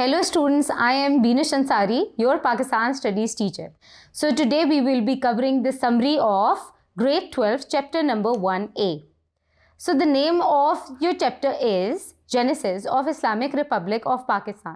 Hello students, I am Binish Ansari, your Pakistan Studies teacher. So today we will be covering the summary of grade 12 chapter number 1A. So the name of your chapter is Genesis of Islamic Republic of Pakistan.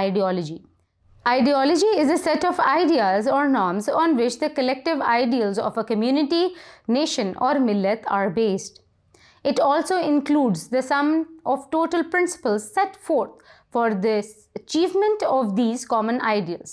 ideology. Ideology is a set of ideas or norms on which the collective ideals of a community, nation or millet are based. It also includes the sum of total principles set forth for the achievement of these common ideals.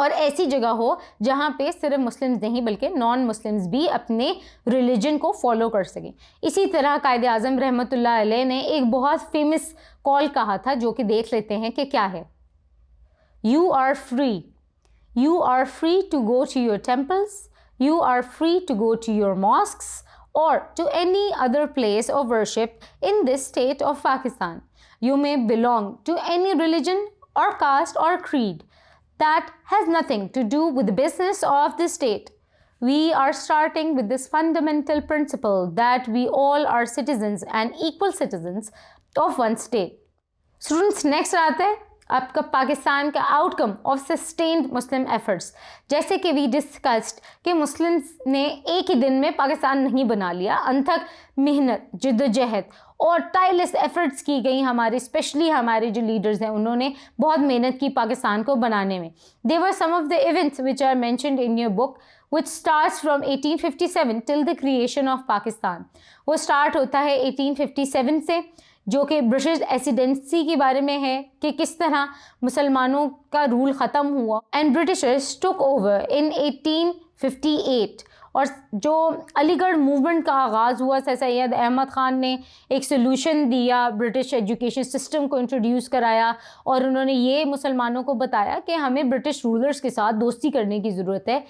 اور ایسی جگہ ہو جہاں پہ صرف Muslims نہیں بلکہ non Muslims بھی اپنے ریلیجن کو فالو کر سکیں. اسی طرح قائد اعظم رحمۃ اللہ علیہ نے ایک بہت فیمس کال کہا تھا جو کہ دیکھ لیتے ہیں کہ کیا ہے. You are free. You are free to go to your temples, you are free to go to your mosques or to any other place of worship in this state of Pakistan. You may belong to any religion or caste or creed. That has nothing to do with the business of the state. We are starting with this fundamental principle that we all are citizens and equal citizens of one state. Students, next آتے ہیں آپ کا پاکستان کا out come of sustained Muslim efforts. جیسے کہ we discussed کہ Muslims نے ایک ہی دن میں پاکستان نہیں بنا لیا. انتھک محنت, جد و جہد اور ٹائرلیس ایفرٹس کی گئی ہمارے, اسپیشلی ہمارے جو لیڈرز ہیں انہوں نے بہت محنت کی پاکستان کو بنانے میں. They were some of the events which are mentioned in your book which starts from 1857 till the creation of Pakistan. وہ اسٹارٹ ہوتا ہے 1857 سے, جو کہ برٹش ایسیڈنسی کے بارے میں ہے کہ کس طرح مسلمانوں کا رول ختم ہوا and Britishers took over in 1858. اور جو علی گڑھ موومنٹ کا آغاز ہوا, سر سید احمد خان نے ایک سلوشن دیا, برٹش ایجوکیشن سسٹم کو انٹروڈیوس کرایا اور انہوں نے یہ مسلمانوں کو بتایا کہ ہمیں برٹش رولرز کے ساتھ دوستی کرنے کی ضرورت ہے.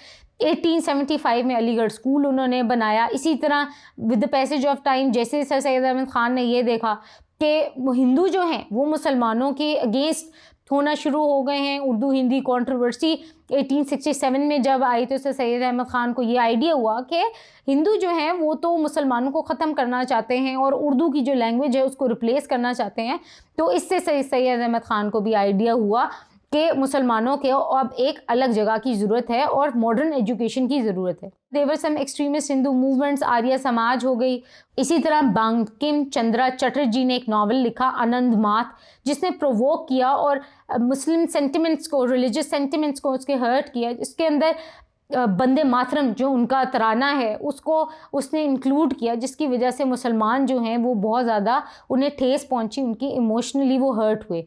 1875 میں علی گڑھ اسکول انہوں نے بنایا. اسی طرح with the passage of time جیسے سر سید احمد خان نے یہ دیکھا کہ ہندو جو ہیں وہ مسلمانوں کے اگینسٹ ہونا شروع ہو گئے ہیں. اردو ہندی کنٹروورسی 1867 میں جب آئی تو سر سید احمد خان کو یہ آئیڈیا ہوا کہ ہندو جو ہیں وہ تو مسلمانوں کو ختم کرنا چاہتے ہیں اور اردو کی جو لینگویج ہے اس کو ریپلیس کرنا چاہتے ہیں. تو اس سے سید احمد خان کو بھی آئیڈیا ہوا کہ مسلمانوں کے اب ایک الگ جگہ کی ضرورت ہے اور ماڈرن ایجوکیشن کی ضرورت ہے. دیور سم ایکسٹریمسٹ ہندو موومنٹس, آریہ سماج ہو گئی. اسی طرح بنکم چندرا چٹرجی نے ایک ناول لکھا آنند مات, جس نے پرووک کیا اور مسلم سینٹیمنٹس کو, ریلیجس سینٹیمنٹس کو اس کے ہرٹ کیا. اس کے اندر بندے ماترم جو ان کا ترانہ ہے اس کو اس نے انکلوڈ کیا, جس کی وجہ سے مسلمان جو ہیں وہ بہت زیادہ انہیں ٹھیس پہنچی, ان کی ایموشنلی وہ ہرٹ ہوئے.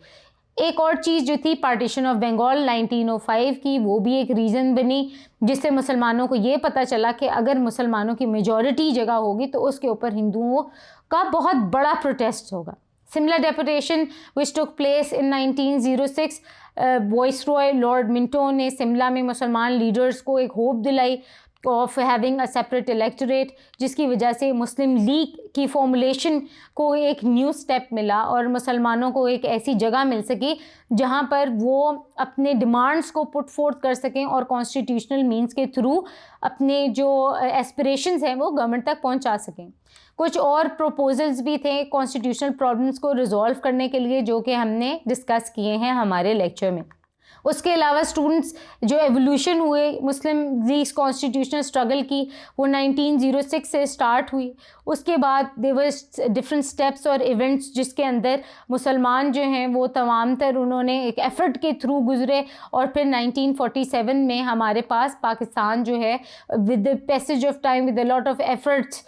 ایک اور چیز جو تھی پارٹیشن آف بنگال 1905 کی, وہ بھی ایک ریزن بنی جس سے مسلمانوں کو یہ پتہ چلا کہ اگر مسلمانوں کی میجورٹی جگہ ہوگی تو اس کے اوپر ہندوؤں کا بہت بڑا پروٹیسٹ ہوگا. Simla deputation which took place in 1906, viceroy lord Minto نے سملہ میں مسلمان لیڈرز کو ایک ہوپ دلائی of having a separate electorate, جس کی وجہ سے مسلم لیگ کی فارمولیشن کو ایک نیو سٹیپ ملا اور مسلمانوں کو ایک ایسی جگہ مل سکی جہاں پر وہ اپنے ڈیمانڈس کو پٹ فورتھ کر سکیں اور کانسٹیٹیوشنل مینس کے تھرو اپنے جو ایسپریشنز ہیں وہ گورنمنٹ تک پہنچا سکیں. کچھ اور پروپوزلز بھی تھے کانسٹیٹیوشنل پرابلمس کو ریزولو کرنے کے لیے جو کہ ہم نے ڈسکس کیے ہیں ہمارے لیکچر میں. اس کے علاوہ اسٹوڈنٹس جو ایولیوشن ہوئے مسلم لیگس کانسٹیٹیوشنل اسٹرگل کی وہ 1906 سے اسٹارٹ ہوئی. اس کے بعد دیور ڈفرینٹ اسٹیپس اور ایونٹس جس کے اندر مسلمان جو ہیں وہ تمام تر انہوں نے ایک ایفرٹ کے تھرو گزرے اور پھر 1947 میں ہمارے پاس پاکستان جو ہے with the passage of time with a lot of efforts,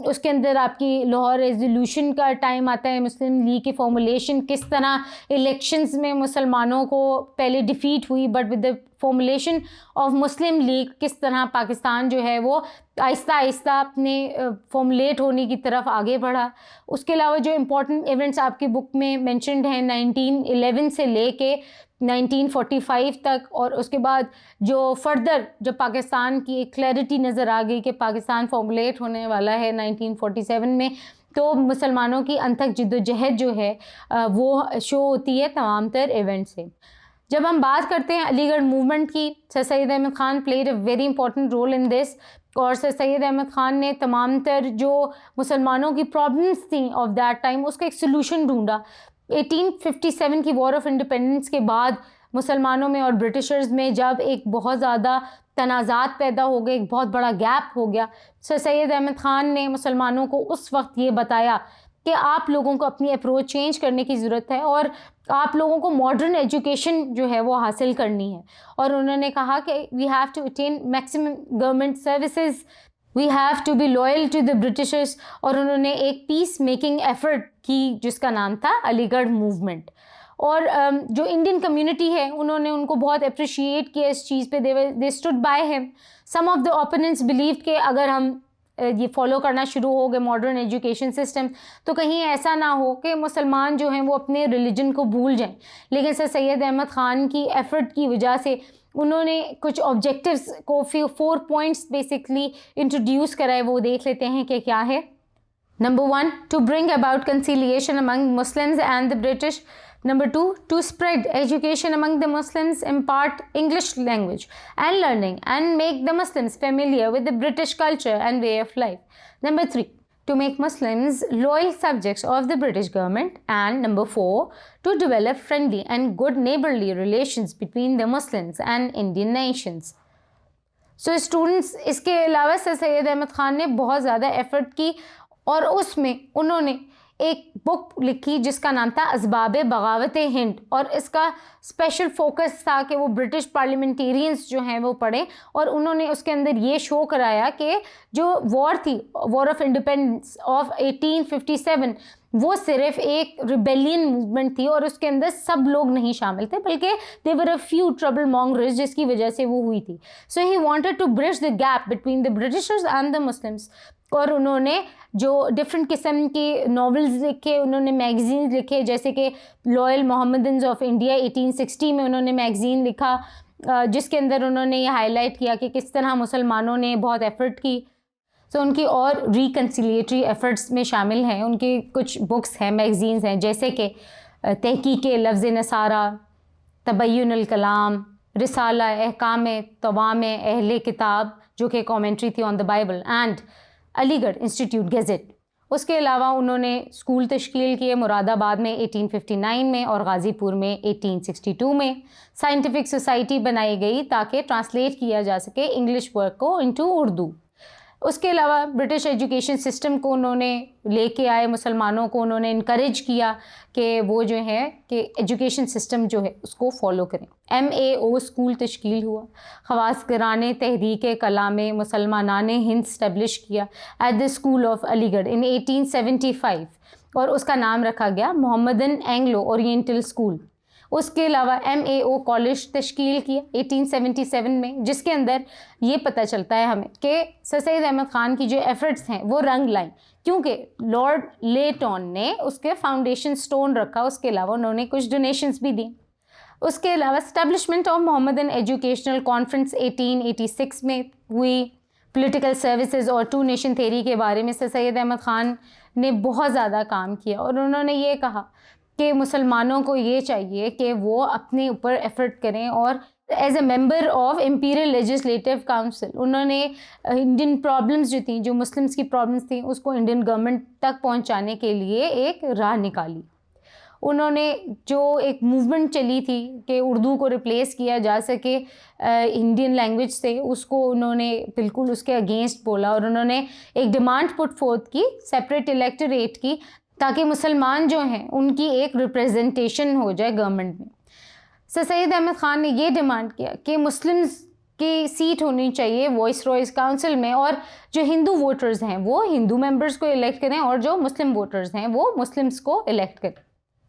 اس کے اندر آپ کی لاہور ریزولوشن کا ٹائم آتا ہے, مسلم لیگ کی فارمولیشن, کس طرح الیکشنز میں مسلمانوں کو پہلے ڈیفیٹ ہوئی but with the formulation of Muslim league کس طرح پاکستان جو ہے وہ آہستہ آہستہ اپنے فارمولیٹ ہونے کی طرف آگے بڑھا. اس کے علاوہ جو امپورٹنٹ ایونٹس آپ کی بک میں مینشنڈ ہیں 1911 سے لے کے 1945 تک, اور اس کے بعد جو فردر جب پاکستان کی ایک کلیئرٹی نظر آ گئی کہ پاکستان فارمولیٹ ہونے والا ہے 1947 میں, تو مسلمانوں کی انتھک جد و جہد جو ہے وہ شو ہوتی ہے تمام تر ایونٹ سے. جب ہم بات کرتے ہیں علی گڑھ موومنٹ کی, sir Syed Ahmad Khan played a very important role in this, اور سر سید احمد خان نے تمام تر جو مسلمانوں کی پرابلمس تھیں آف دیٹ ٹائم اس کا ایک سلوشن ڈھونڈا. 1857 کی وار آف انڈیپینڈنس کے بعد مسلمانوں میں اور برٹشرز میں جب ایک بہت زیادہ تنازعات پیدا ہو گئے, ایک بہت بڑا گیپ ہو گیا, سر سید احمد خان نے مسلمانوں کو اس وقت یہ بتایا کہ آپ لوگوں کو اپنی اپروچ چینج کرنے کی ضرورت ہے اور آپ لوگوں کو ماڈرن ایجوکیشن جو ہے وہ حاصل کرنی ہے. اور انہوں نے کہا کہ we have to attain maximum government services, we have to be loyal to the Britishers. اور انہوں نے ایک پیس میکنگ ایفرٹ کی جس کا نام تھا علی گڑھ موومنٹ. اور جو انڈین کمیونٹی ہے انہوں نے ان کو بہت اپریشیٹ کیا اس چیز پہ. دے اسٹوڈ بائی ہم. سم آف دا اوپوننٹس بلیوڈ کہ اگر ہم یہ فالو کرنا شروع ہو گئے ماڈرن ایجوکیشن سسٹم تو کہیں ایسا نہ ہو کہ مسلمان جو ہیں وہ اپنے ریلیجن کو بھول جائیں. لیکن سر سید احمد خان کی ایفرٹ کی وجہ سے انہوں نے کچھ آبجیکٹیوز کو 4 پوائنٹس بیسکلی انٹروڈیوس کرائے. وہ دیکھ لیتے ہیں کہ کیا ہے. Number 1, to bring about conciliation among Muslims and the British. Number 2, to spread education among the Muslims, impart English language and learning, and make the Muslims familiar with the British culture and way of life. Number 3, to make Muslims loyal subjects of the British government. And number 4, to develop friendly and good neighborly relations between the Muslims and Indian nations. So students, اس کے علاوہ سر سید احمد خان نے بہت زیادہ effort کی اور اس میں انہوں نے ایک بک لکھی جس کا نام تھا اسباب بغاوت ہند, اور اس کا اسپیشل فوکس تھا کہ وہ برٹش پارلیمنٹیرینس جو ہیں وہ پڑھیں, اور انہوں نے اس کے اندر یہ شو کرایا کہ جو وار تھی, وار آف انڈیپینڈنس آف 1857, وہ صرف ایک ریبیلین موومنٹ تھی اور اس کے اندر سب لوگ نہیں شامل تھے بلکہ دے ور اے فیو ٹربل مانگرز جس کی وجہ سے وہ ہوئی تھی. So he wanted to bridge the gap between the Britishers and the Muslims. اور انہوں نے جو ڈفرینٹ قسم کی ناولز لکھے, انہوں نے میگزینز لکھے, جیسے کہ لوئل محمدنز آف انڈیا 1860 میں انہوں نے میگزین لکھا جس کے اندر انہوں نے یہ ہائی لائٹ کیا کہ کس طرح مسلمانوں نے بہت ایفرٹ کی. سو ان کی اور ریکنسیلیٹری ایفرٹس میں شامل ہیں. ان کی کچھ بکس ہیں, میگزینز ہیں, جیسے کہ تحقیق لفظ نصارہ, تبین الکلام, رسالہ احکام طوام اہل کتاب جو کہ کامنٹری تھی آن دا بائبل, اینڈ علی گڑھ انسٹیٹیوٹ گیزٹ. اس کے علاوہ انہوں نے اسکول تشکیل کیے مراد آباد میں 1859 میں اور غازی پور میں 1862 میں. سائنٹیفک سوسائٹی بنائی گئی تاکہ ٹرانسلیٹ کیا جا سکے انگلش ورک کو انٹو اردو. اس کے علاوہ برٹش ایجوکیشن سسٹم کو انہوں نے لے کے آئے, مسلمانوں کو انہوں نے انکریج کیا کہ وہ جو ہے کہ ایجوکیشن سسٹم جو ہے اس کو فالو کریں. MAO اسکول تشکیل ہوا. خواصگران تحریک کلام مسلمانان ہند اسٹیبلش کیا ایٹ دا اسکول آف علی گڑھ ان 1875, اور اس کا نام رکھا گیا محمدن اینگلو اورینٹل اسکول. اس کے علاوہ MAO کالج تشکیل کیا 1877 میں, جس کے اندر یہ پتہ چلتا ہے ہمیں کہ سر سید احمد خان کی جو ایفرٹس ہیں وہ رنگ لائیں, کیونکہ لارڈ لیٹون نے اس کے فاؤنڈیشن سٹون رکھا. اس کے علاوہ انہوں نے کچھ ڈونیشنز بھی دیں. اس کے علاوہ establishment of Mohammedan educational conference 1886 میں ہوئی. پولیٹیکل سروسز اور 2 نیشن تھیری کے بارے میں سر سید احمد خان نے بہت زیادہ کام کیا, اور انہوں نے یہ کہا کہ مسلمانوں کو یہ چاہیے کہ وہ اپنے اوپر ایفرٹ کریں, اور as a member of Imperial legislative council انہوں نے انڈین پرابلمس جو تھیں, جو مسلمس کی پرابلمس تھیں, اس کو انڈین گورنمنٹ تک پہنچانے کے لیے ایک راہ نکالی. انہوں نے جو ایک موومنٹ چلی تھی کہ اردو کو ریپلیس کیا جا سکے انڈین لینگویج سے, اس کو انہوں نے بالکل اس کے اگینسٹ بولا, اور انہوں نے ایک ڈیمانڈ پٹ فورتھ کی سیپریٹ الیکٹوریٹ کی تاکہ مسلمان جو ہیں ان کی ایک ریپریزنٹیشن ہو جائے گورنمنٹ میں. سر سید احمد خان نے یہ ڈیمانڈ کیا کہ مسلمز کی سیٹ ہونی چاہیے وائس رائز کاؤنسل میں, اور جو ہندو ووٹرز ہیں وہ ہندو ممبرز کو الیکٹ کریں اور جو مسلم ووٹرز ہیں وہ مسلمز کو الیکٹ کریں.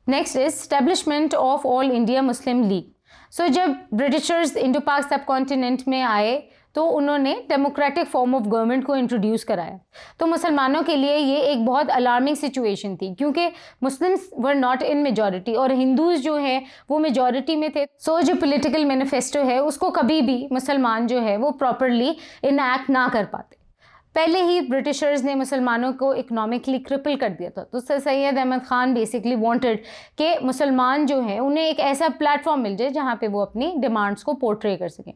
Next is establishment of All India Muslim League. So جب برٹشرز انڈو پاک سب کانٹیننٹ میں آئے تو انہوں نے ڈیموکریٹک فارم آف گورنمنٹ کو انٹروڈیوس کرایا. تو مسلمانوں کے لیے یہ ایک بہت الارمنگ سچویشن تھی, کیونکہ Muslims were not in majority اور ہندوز جو ہیں وہ میجورٹی میں تھے. سو جو پولیٹیکل مینیفیسٹو ہے اس کو کبھی بھی مسلمان جو ہے وہ پراپرلی انیکٹ نہ کر پاتے. پہلے ہی برٹشرز نے مسلمانوں کو اکنامکلی کرپل کر دیا تھا, تو سر سید احمد خان بیسکلی وانٹڈ کہ مسلمان جو ہیں انہیں ایک ایسا پلیٹ فارم مل جائے جہاں پہ وہ اپنی ڈیمانڈس کو پورٹرے کر سکیں.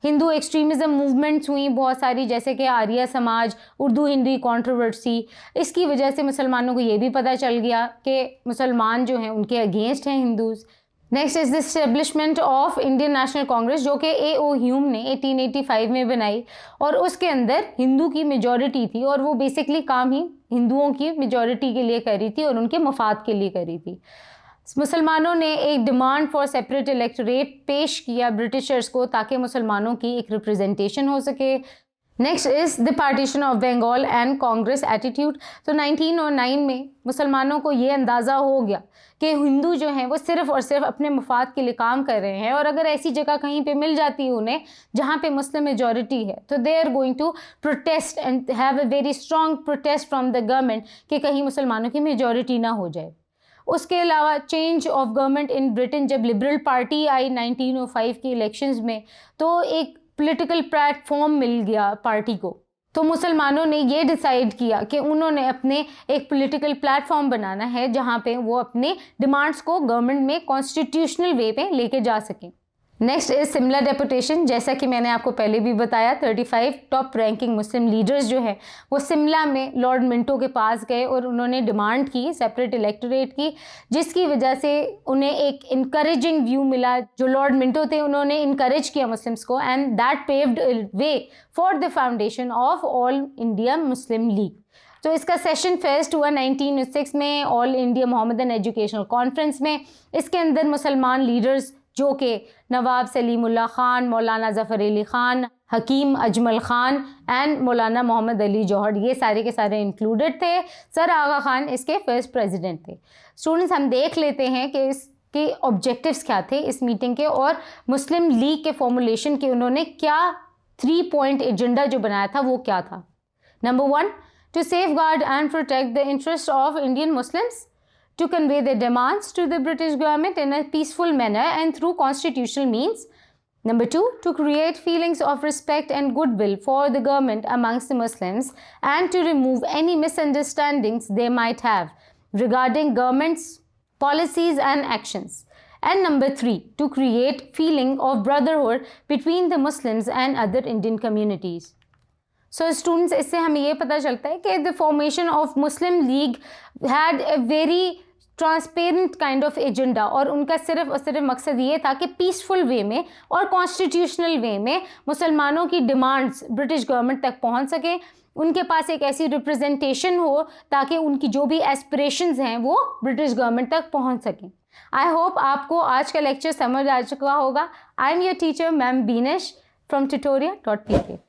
ہندو ایکسٹریمزم موومنٹس ہوئیں بہت ساری, جیسے کہ آریہ سماج, اردو ہندی کانٹروورسی. اس کی وجہ سے مسلمانوں کو یہ بھی پتہ چل گیا کہ مسلمان جو ہیں ان کے اگینسٹ ہیں Hindus. Next is the establishment of Indian national Congress, جو کہ AO ہیوم نے 1885 میں بنائی, اور اس کے اندر ہندو کی میجورٹی تھی اور وہ بیسکلی کام ہی ہندوؤں کی میجورٹی کے لیے کر رہی تھی اور ان کے مفاد کے لیے کر رہی تھی. مسلمانوں نے ایک ڈیمانڈ فار سیپریٹ الیکٹوریٹ پیش کیا برٹشرز کو تاکہ مسلمانوں کی ایک ریپریزنٹیشن ہو سکے. Next is the partition of Bengal and Congress attitude. تو 1909 میں مسلمانوں کو یہ اندازہ ہو گیا کہ ہندو جو ہیں وہ صرف اور صرف اپنے مفاد کے لیے کام کر رہے ہیں، اور اگر ایسی جگہ کہیں پہ مل جاتی ہے انہیں جہاں پہ مسلم میجورٹی ہے تو they are going to protest and have a very strong protest from the government کہ کہیں مسلمانوں کی میجورٹی نہ ہو جائے. اس کے علاوہ change of government in Britain, جب لبرل پارٹی آئی 1905 کی الیکشنز میں تو ایک پولیٹیکل پلیٹ فارم مل گیا پارٹی کو، تو مسلمانوں نے یہ ڈیسائیڈ کیا کہ انہوں نے اپنے ایک پولیٹیکل پلیٹ فارم بنانا ہے جہاں پہ وہ اپنے ڈیمانڈس کو گورنمنٹ میں کانسٹیٹیوشنل وے پہ لے کے جا سکیں. Next is سملا deputation. جیسا کہ میں نے آپ کو پہلے بھی بتایا 35 ٹاپ رینکنگ مسلم لیڈرز جو ہیں وہ سملا میں لارڈ منٹو کے پاس گئے اور انہوں نے ڈیمانڈ کی سیپریٹ الیکٹوریٹ کی، جس کی وجہ سے انہیں ایک انکریجنگ ویو ملا. جو لارڈ منٹو تھے انہوں نے انکریج کیا مسلمس کو، and that paved way for the foundation of All India Muslim league. تو اس کا سیشن فیسٹ ہوا 1906 میں آل انڈیا محمدن ایجوکیشنل کانفرنس میں. اس کے اندر مسلمان لیڈرز جو کہ نواب سلیم اللہ خان، مولانا ظفر علی خان، حکیم اجمل خان اینڈ مولانا محمد علی جوہر، یہ سارے کے سارے انکلوڈڈ تھے. سر آغا خان اس کے فرسٹ پریزیڈنٹ تھے. اسٹوڈنٹس ہم دیکھ لیتے ہیں کہ اس کے آبجیکٹیوز کیا تھے اس میٹنگ کے، اور مسلم لیگ کے فارمولیشن کے انہوں نے کیا 3 پوائنٹ ایجنڈا جو بنایا تھا وہ کیا تھا. Number 1 to safeguard and protect the interest of Indian Muslims, to convey their demands to the British government in a peaceful manner and through constitutional means. Number 2, to create feelings of respect and goodwill for the government amongst the Muslims and to remove any misunderstandings they might have regarding government's policies and actions. And number 3, to create feeling of brotherhood between the Muslims and other Indian communities. So students, اس سے ہمیں یہ پتہ چلتا ہے کہ the formation of Muslim League had a very transparent kind of agenda, اور ان کا صرف اور صرف مقصد یہ تھا کہ پیسفل وے میں اور کانسٹیٹیوشنل وے میں مسلمانوں کی ڈیمانڈس برٹش گورنمنٹ تک پہنچ سکیں، ان کے پاس ایک ایسی ریپرزنٹیشن ہو تاکہ ان کی جو بھی ایسپریشنز ہیں وہ برٹش گورنمنٹ تک پہنچ سکیں. آئی ہوپ آپ کو آج کا لیکچر سمجھ آ چکا ہوگا. I am your teacher ma'am Binish from tutoria.pk.